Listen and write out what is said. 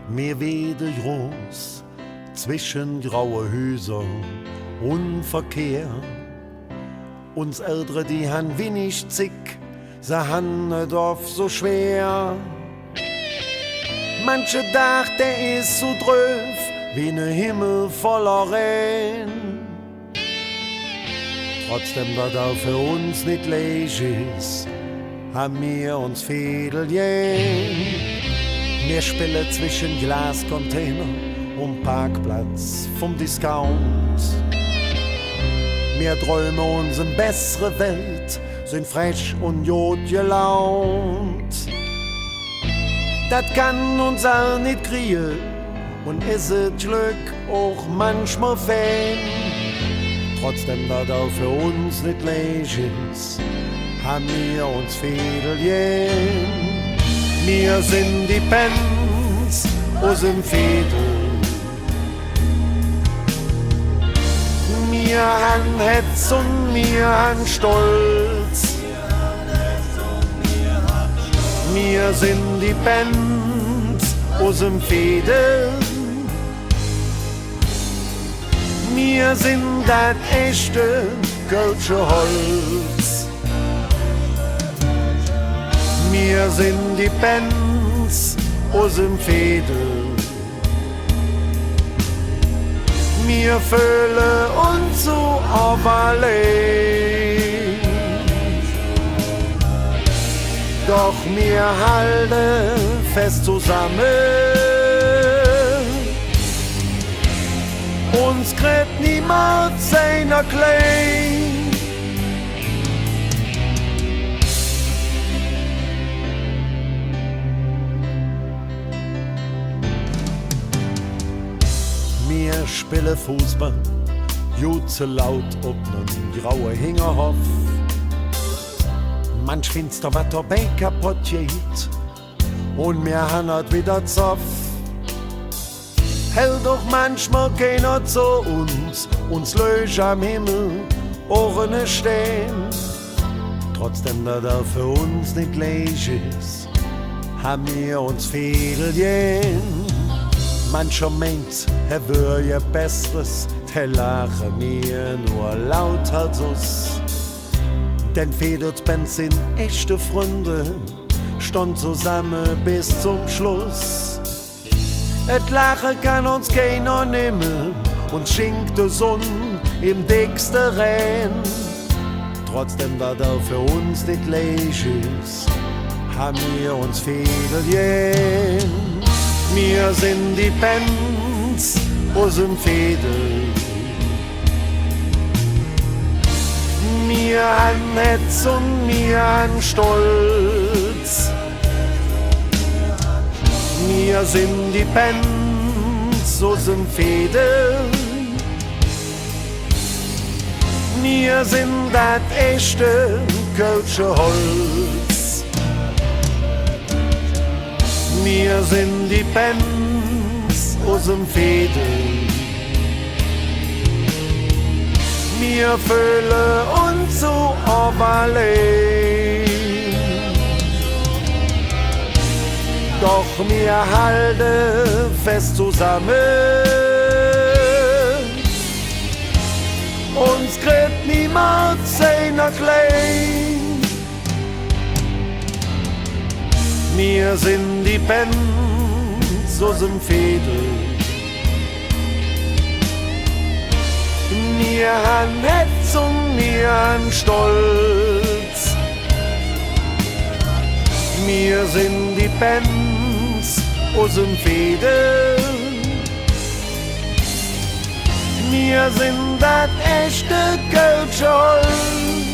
Mir weder groß zwischen graue Häuser und Verkehr. Uns Ältere, die han wenig zick, sie han ne Dorf so schwer. Manche Tag, der ist so dröf, wie ne Himmel voller Regen. Trotzdem, dass auch für uns nicht leicht ist, haben wir uns Fädel jähn. Wir spielen zwischen Glascontainer und Parkplatz vom Discount. Wir träumen uns eine bessere Welt, sind frech und gut gelaunt. Das kann uns all nicht kriegen und ist das Glück auch manchmal fein. Trotzdem, dass auch für uns nicht leicht ist, haben wir uns Fädel jähn. Wir sind die Pens aus dem Fädel. Wir han Hetz und wir han Stolz. Wir sind die Pens aus dem Fädel. Wir sind das echte Kölsche Holz. Wir sind die Pens aus dem Fädel. Wir fühlen uns so allein. Doch wir halten fest zusammen. Uns kriegt niemand seiner Klein. Wir spielen Fußball, jutze laut ob nen graue Hingerhof. Manch find's da wat dabei kaputt geht und mir han wieder Zoff. Hält doch manchmal keiner zu uns lösch am Himmel Ohren stehen. Trotzdem, dass er für uns nicht leicht ist, haben wir uns Fädel jähn. Mancher meint, wär ja Besseres, der lache mir nur laut als uns. Denn Fädelsbands sind echte Freunde, stand zusammen bis zum Schluss. Et Lache kann uns keiner nehmen und schinkt die Sonne im dicksten Rhein. Trotzdem, dass er für uns nicht leicht ist, haben wir uns Fädel jähn. Wir sind die Pens aus dem Fädel. Wir han Hetz und wir han Stolz. Wir sind die Pens aus dem Fädel. Wir sind das echte Kölsche Holz. Wir sind die Pens aus dem Fädel. Wir fühlen uns so allein. Doch wir halten fest zusammen. Uns kriegt niemand seiner Klein. Wir sind die Pens aus dem Fädel. Wir han Hetz und wir han Stolz. Wir sind die Pens aus dem Fädel. Wir sind das echte Kölsche Holz.